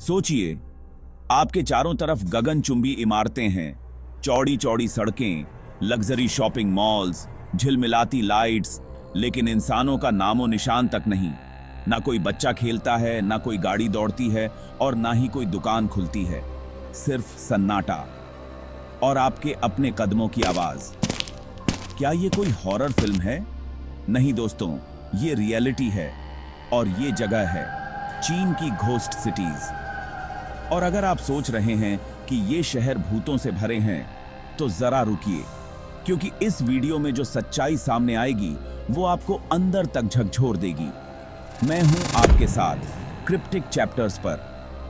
सोचिए, आपके चारों तरफ गगनचुंबी इमारतें हैं, चौड़ी चौड़ी सड़कें, लग्जरी शॉपिंग मॉल्स, झिलमिलाती लाइट्स, लेकिन इंसानों का नामो निशान तक नहीं। ना कोई बच्चा खेलता है, ना कोई गाड़ी दौड़ती है और ना ही कोई दुकान खुलती है। सिर्फ सन्नाटा और आपके अपने कदमों की आवाज। क्या ये कोई हॉरर फिल्म है? नहीं दोस्तों, ये रियलिटी है और ये जगह है चीन की घोस्ट सिटीज। और अगर आप सोच रहे हैं कि ये शहर भूतों से भरे हैं, तो जरा रुकिए, क्योंकि इस वीडियो में जो सच्चाई सामने आएगी वो आपको अंदर तक झकझोर देगी। मैं हूं आपके साथ क्रिप्टिक चैप्टर्स पर,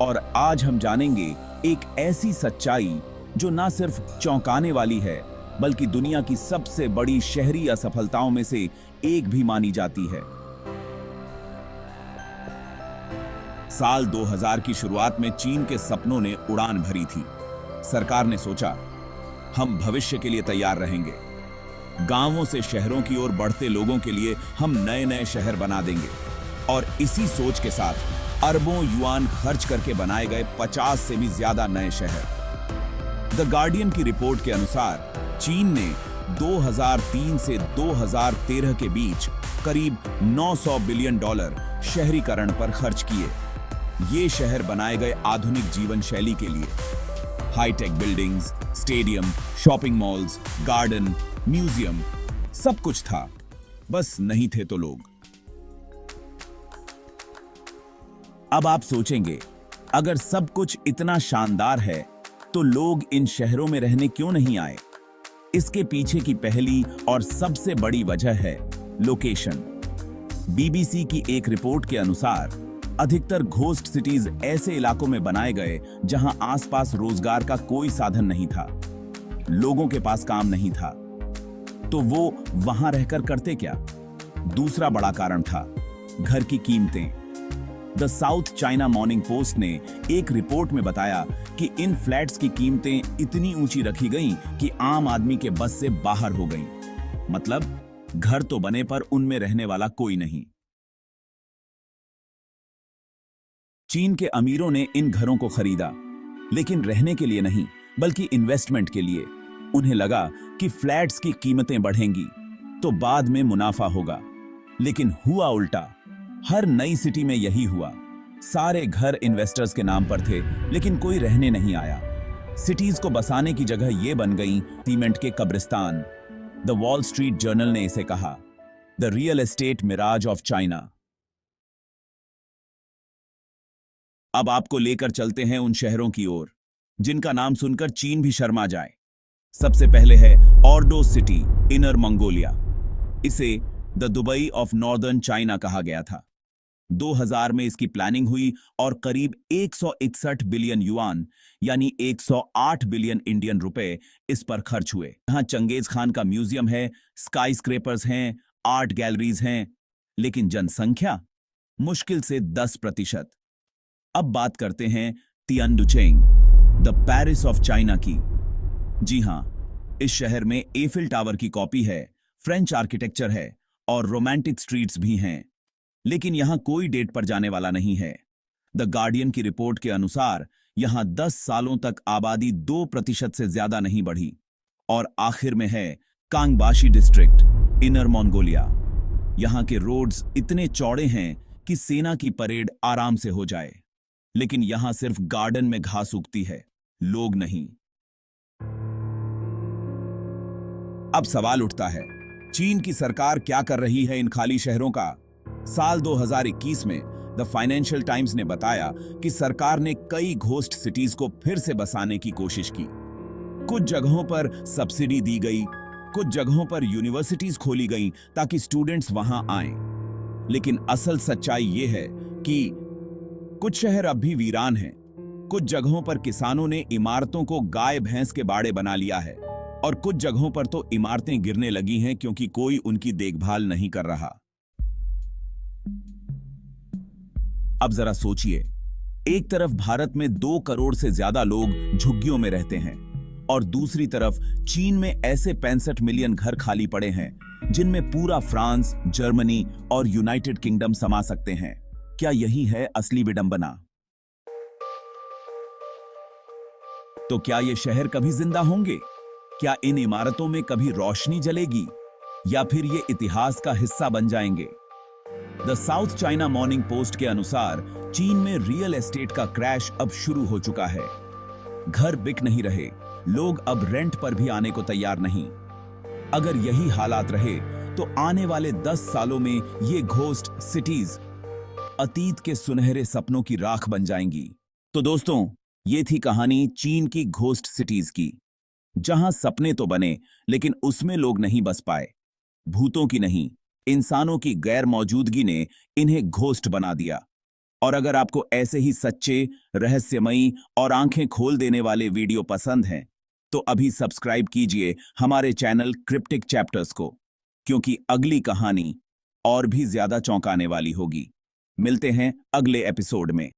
और आज हम जानेंगे एक ऐसी सच्चाई जो ना सिर्फ चौंकाने वाली है, बल्कि दुनिया की सबसे बड़ी शहरी असफलताओं में से एक भी मानी जाती है। साल 2000 की शुरुआत में चीन के सपनों ने उड़ान भरी थी। सरकार ने सोचा, हम भविष्य के लिए तैयार रहेंगे। गांवों से शहरों की ओर बढ़ते लोगों के लिए हम नए नए शहर बना देंगे। और इसी सोच के साथ अरबों युआन खर्च करके बनाए गए 50 से भी ज्यादा नए शहर। द गार्डियन की रिपोर्ट के अनुसार चीन ने 2003 से 2013 के बीच करीब $900 बिलियन शहरीकरण पर खर्च किए। ये शहर बनाए गए आधुनिक जीवन शैली के लिए। High tech buildings, stadium, shopping malls, garden, museum, सब कुछ था, बस नहीं थे तो लोग। अब आप सोचेंगे, अगर सब कुछ इतना शानदार है तो लोग इन शहरों में रहने क्यों नहीं आए? इसके पीछे की पहली और सबसे बड़ी वजह है लोकेशन। बीबीसी की एक रिपोर्ट के अनुसार अधिकतर घोस्ट सिटीज ऐसे इलाकों में बनाए गए जहां आसपास रोजगार का कोई साधन नहीं था, लोगों के पास काम नहीं था, तो वो वहां रहकर करते क्या? दूसरा बड़ा कारण था घर की कीमतें। The south China morning post ने एक रिपोर्ट में बताया कि इन फ्लैट्स की कीमतें इतनी ऊंची रखी गईं कि आम आदमी के बस से बाहर हो गईं। मतलब घर तो बने पर उनमें रहने वाला कोई नहीं। चीन के अमीरों ने इन घरों को खरीदा, लेकिन रहने के लिए नहीं, बल्कि इन्वेस्टमेंट के लिए। उन्हें लगा कि फ्लैट्स की कीमतें बढ़ेंगी तो बाद में मुनाफा होगा, लेकिन हुआ उल्टा। हर नई सिटी में यही हुआ। सारे घर इन्वेस्टर्स के नाम पर थे, लेकिन कोई रहने नहीं आया। सिटीज को बसाने की जगह ये बन गई सीमेंट के कब्रिस्तान। द वॉल स्ट्रीट जर्नल ने इसे कहा, the real estate mirage of China. अब आपको लेकर चलते हैं उन शहरों की ओर जिनका नाम सुनकर चीन भी शर्मा जाए। सबसे पहले है ऑर्डो सिटी, इनर मंगोलिया। इसे the Dubai of northern China कहा गया था। 2000 में इसकी प्लानिंग हुई और करीब 161 बिलियन युआन यानी 108 बिलियन इंडियन रुपए इस पर खर्च हुए। यहां चंगेज खान का म्यूजियम है, स्काई स्क्रेपर्स हैं, आर्ट गैलरीज हैं, लेकिन जनसंख्या मुश्किल से 10%। अब बात करते हैं तियानडुचेंग, द पेरिस ऑफ चाइना की। जी हां, इस शहर में एफिल टावर की कॉपी है, फ्रेंच आर्किटेक्चर है और रोमांटिक स्ट्रीट्स भी हैं, लेकिन यहां कोई डेट पर जाने वाला नहीं है। द गार्डियन की रिपोर्ट के अनुसार यहां 10 सालों तक आबादी 2% से ज्यादा नहीं बढ़ी। और आखिर में है कांगबाशी डिस्ट्रिक्ट, इनर मंगोलिया। यहां के रोड्स इतने चौड़े हैं कि सेना की परेड आराम से हो जाए, लेकिन यहां सिर्फ गार्डन में घास उगती है, लोग नहीं। अब सवाल उठता है, चीन की सरकार क्या कर रही है इन खाली शहरों का? साल 2021 में द फाइनेंशियल टाइम्स ने बताया कि सरकार ने कई घोस्ट सिटीज को फिर से बसाने की कोशिश की। कुछ जगहों पर सब्सिडी दी गई, कुछ जगहों पर यूनिवर्सिटीज खोली गईं ताकि स्टूडेंट्स वहां आएं। लेकिन असल सच्चाई यह है कि कुछ शहर अब भी वीरान हैं। कुछ जगहों पर किसानों ने इमारतों को गाय भैंस के बाड़े बना लिया है, और कुछ जगहों पर तो इमारतें गिरने लगी हैं क्योंकि कोई उनकी देखभाल नहीं कर रहा। अब जरा सोचिए, एक तरफ भारत में 2 करोड़ से ज्यादा लोग झुग्गियों में रहते हैं, और दूसरी तरफ चीन में ऐसे 65 मिलियन घर खाली पड़े हैं जिनमें पूरा फ्रांस, जर्मनी और यूनाइटेड किंगडम समा सकते हैं। क्या यही है असली विडंबना? तो क्या ये शहर कभी जिंदा होंगे? क्या इन इमारतों में कभी रोशनी जलेगी, या फिर ये इतिहास का हिस्सा बन जाएंगे? The south China morning post के अनुसार चीन में रियल एस्टेट का क्रैश अब शुरू हो चुका है। घर बिक नहीं रहे, लोग अब रेंट पर भी आने को तैयार नहीं। अगर यही हालात रहे तो आने वाले 10 सालों में ये घोस्ट सिटीज अतीत के सुनहरे सपनों की राख बन जाएंगी। तो दोस्तों, ये थी कहानी चीन की घोस्ट सिटीज की, जहां सपने तो बने लेकिन उसमें लोग नहीं बस पाए। भूतों की नहीं, इंसानों की गैर मौजूदगी ने इन्हें घोस्ट बना दिया। और अगर आपको ऐसे ही सच्चे, रहस्यमयी और आंखें खोल देने वाले वीडियो पसंद हैं, तो अभी सब्सक्राइब कीजिए हमारे चैनल क्रिप्टिक चैप्टर्स को, क्योंकि अगली कहानी और भी ज्यादा चौंकाने वाली होगी। मिलते हैं अगले एपिसोड में।